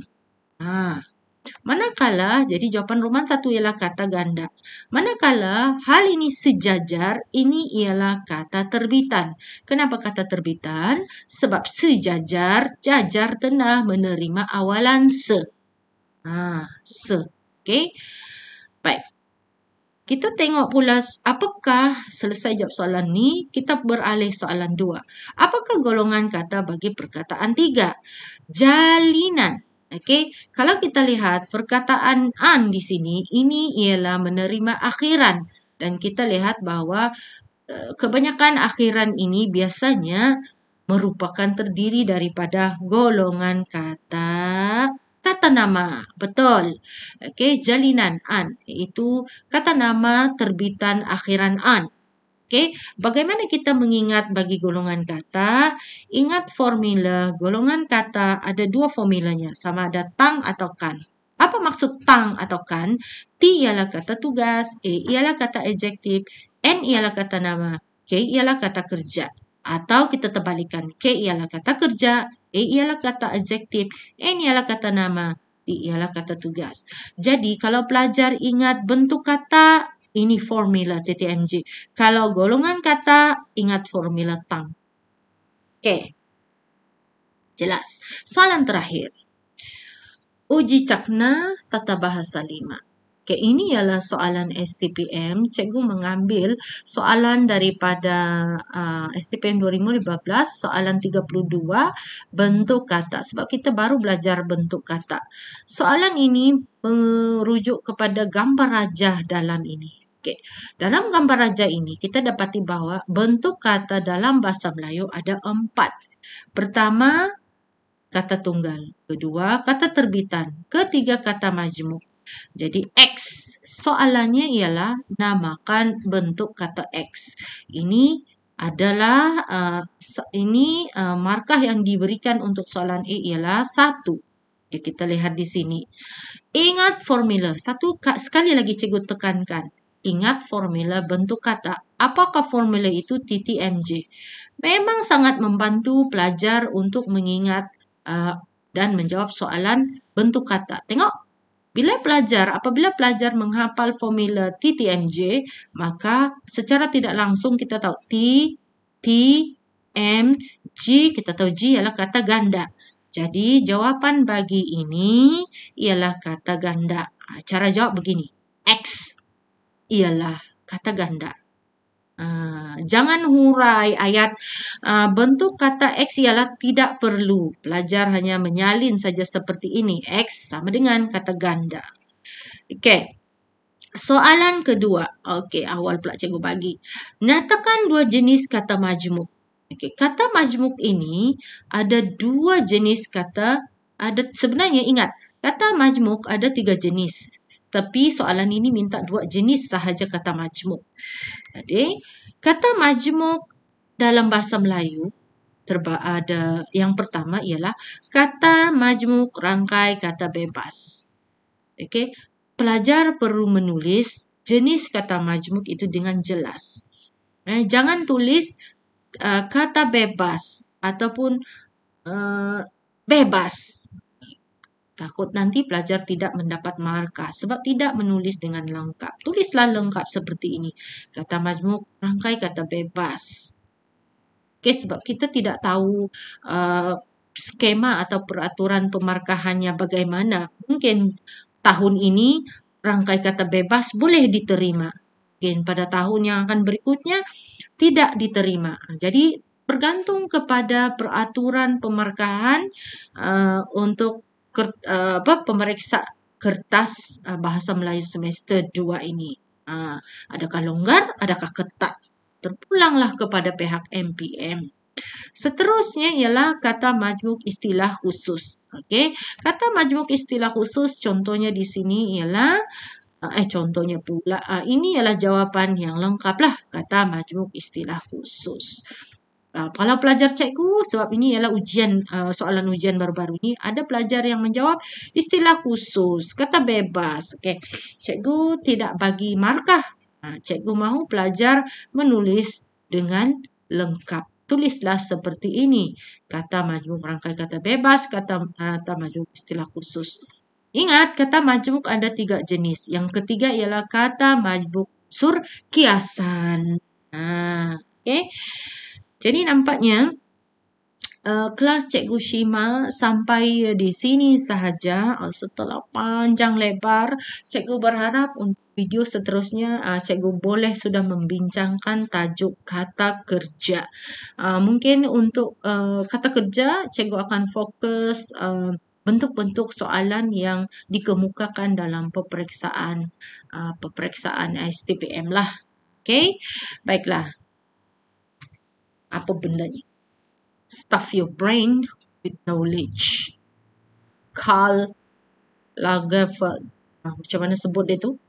Manakala, jadi jawapan Roman 1 ialah kata ganda. Manakala hal ini sejajar, ini ialah kata terbitan. Kenapa kata terbitan? Sebab sejajar, jajar tengah menerima awalan se. Se. Okey. Baik. Kita tengok pula apakah selesai jawab soalan ni, kita beralih soalan 2. Apakah golongan kata bagi perkataan 3? Jalinan. Okey, kalau kita lihat perkataan an di sini, ini ialah menerima akhiran. Dan kita lihat bahawa kebanyakan akhiran ini biasanya merupakan terdiri daripada golongan kata nama. Betul. Okey, jalinan an, iaitu kata nama terbitan akhiran an. Okey, bagaimana kita mengingat bagi golongan kata? Ingat formula golongan kata ada 2 formulanya, sama ada tang atau kan. Apa maksud tang atau kan? T ialah kata tugas, A ialah kata adjektif, N ialah kata nama, K ialah kata kerja. Atau kita terbalikan, K ialah kata kerja, A ialah kata adjektif, N ialah kata nama, T ialah kata tugas. Jadi kalau pelajar ingat bentuk kata, ini formula TTMJ. Kalau golongan kata, ingat formula tang. Okey. Jelas. Soalan terakhir. Uji Cakna Tata Bahasa 5. Okey, ini ialah soalan STPM. Cikgu mengambil soalan daripada STPM 2015, soalan 32, bentuk kata. Sebab kita baru belajar bentuk kata. Soalan ini merujuk kepada gambar rajah dalam ini. Okay. Dalam gambar rajah ini, kita dapati bahawa bentuk kata dalam bahasa Melayu ada 4. Pertama, kata tunggal. Kedua, kata terbitan. Ketiga, kata majmuk. Jadi, X. Soalannya ialah namakan bentuk kata X. Ini adalah, markah yang diberikan untuk soalan E ialah 1. Okay, kita lihat di sini. Ingat formula. Sekali lagi cikgu tekankan. Ingat formula bentuk kata. Apakah formula itu? TTMJ. Memang sangat membantu pelajar untuk mengingat dan menjawab soalan bentuk kata. Tengok, apabila pelajar menghafal formula TTMJ, maka secara tidak langsung kita tahu T, M, G, kita tahu G ialah kata ganda. Jadi jawapan bagi ini ialah kata ganda. Cara jawab begini. X ialah kata ganda. Jangan hurai ayat bentuk kata X ialah tidak perlu. Pelajar hanya menyalin saja seperti ini. X sama dengan kata ganda. Okey. Soalan kedua. Okey, awal pula cikgu bagi. Nyatakan dua jenis kata majmuk. Okey, kata majmuk ini ada dua jenis kata. Sebenarnya ingat, kata majmuk ada 3 jenis. Tapi soalan ini minta 2 jenis sahaja kata majmuk. Jadi, kata majmuk dalam bahasa Melayu ada yang pertama ialah kata majmuk rangkai kata bebas. Okey, pelajar perlu menulis jenis kata majmuk itu dengan jelas. Jangan tulis kata bebas ataupun bebas. Takut nanti pelajar tidak mendapat markah sebab tidak menulis dengan lengkap. Tulislah lengkap seperti ini. Kata majmuk rangkai kata bebas. Okey, sebab kita tidak tahu skema atau peraturan pemarkahannya bagaimana. Mungkin tahun ini rangkai kata bebas boleh diterima. Mungkin pada tahun yang akan berikutnya tidak diterima. Jadi bergantung kepada peraturan pemarkahan untuk pemeriksa kertas Bahasa Melayu semester 2 ini. Adakah longgar, adakah ketat? Terpulanglah kepada pihak MPM. Seterusnya ialah kata majmuk istilah khusus. Okey, kata majmuk istilah khusus contohnya di sini ialah contohnya pula ini ialah jawapan yang lengkaplah kata majmuk istilah khusus. Kalau pelajar cikgu, sebab ini ialah ujian soalan ujian baru-baru ini, ada pelajar yang menjawab istilah khusus, kata bebas. Okey, cikgu tidak bagi markah. Cikgu mahu pelajar menulis dengan lengkap. Tulislah seperti ini. Kata majmuk rangkai kata bebas, kata majmuk istilah khusus. Ingat, kata majmuk ada 3 jenis. Yang ketiga ialah kata majmuk unsur kiasan. Okey. Jadi nampaknya kelas Cikgu Shima sampai di sini sahaja. Setelah panjang lebar, Cikgu berharap untuk video seterusnya Cikgu boleh sudah membincangkan tajuk kata kerja. Mungkin untuk kata kerja, Cikgu akan fokus bentuk-bentuk soalan yang dikemukakan dalam peperiksaan STPM lah. Okey, baiklah. Apa benda ni? Stuff your brain with knowledge. Karl Lagerfeld. Macam mana sebut dia tu?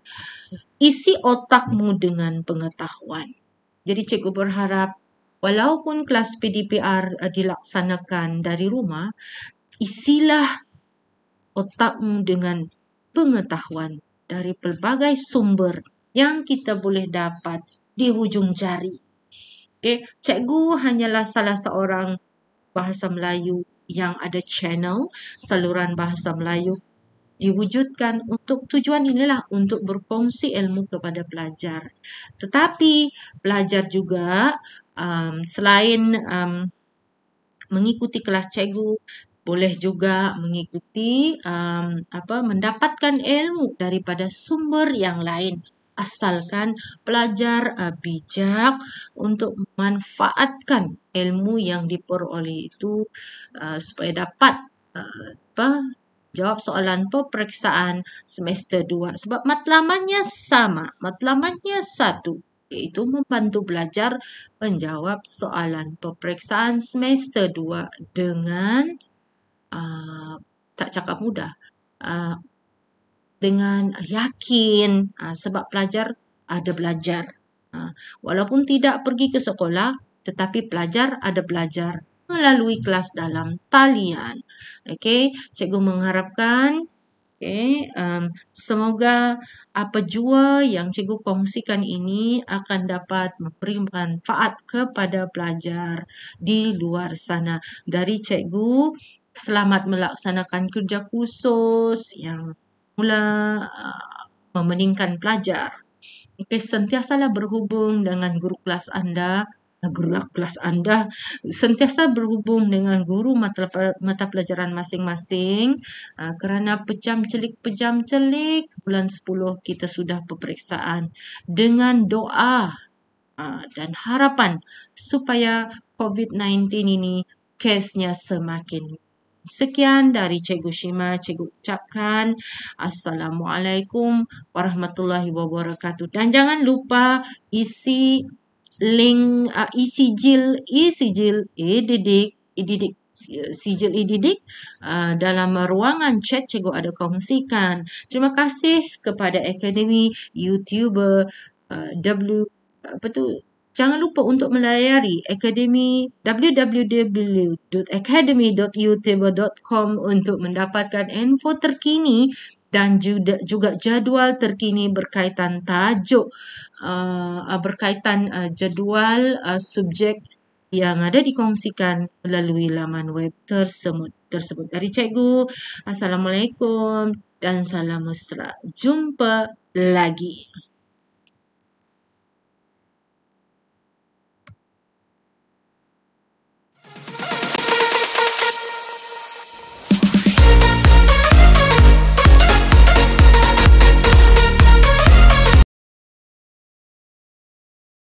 Isi otakmu dengan pengetahuan. Jadi cikgu berharap walaupun kelas PDPR dilaksanakan dari rumah, isilah otakmu dengan pengetahuan dari pelbagai sumber yang kita boleh dapat di hujung jari. Okay, cikgu hanyalah salah seorang bahasa Melayu yang ada channel saluran bahasa Melayu diwujudkan untuk tujuan inilah untuk berkongsi ilmu kepada pelajar. Tetapi pelajar juga selain mengikuti kelas cikgu, boleh juga mengikuti mendapatkan ilmu daripada sumber yang lain. Asalkan pelajar bijak untuk memanfaatkan ilmu yang diperoleh itu supaya dapat jawab soalan peperiksaan semester 2. Sebab matlamatnya sama, matlamatnya satu, iaitu membantu belajar menjawab soalan peperiksaan semester 2 dengan tak cakap mudah, dengan yakin sebab pelajar ada belajar. Walaupun tidak pergi ke sekolah, tetapi pelajar ada belajar melalui kelas dalam talian. Okey, cikgu mengharapkan semoga apa jua yang cikgu kongsikan ini akan dapat memberi manfaat kepada pelajar di luar sana. Dari cikgu, selamat melaksanakan kerja khusus yang mula memeningkan pelajar. Okey, sentiasalah berhubung dengan guru kelas anda, sentiasa berhubung dengan guru mata pelajaran masing-masing kerana pejam celik bulan 10 kita sudah peperiksaan dengan doa dan harapan supaya COVID-19 ini kesnya semakin Sekian dari Cikgu Shima. Cikgu ucapkan Assalamualaikum warahmatullahi wabarakatuh. Dan jangan lupa isi link e-sijil sijil e-didik dalam ruangan chat cikgu ada kongsikan. Terima kasih kepada Akademi YouTuber Jangan lupa untuk melayari Akademi www.academy.youtuber.com untuk mendapatkan info terkini dan juga jadual terkini berkaitan tajuk jadual subjek yang ada dikongsikan melalui laman web tersebut. Dari cikgu, Assalamualaikum dan salam mesra. Jumpa lagi.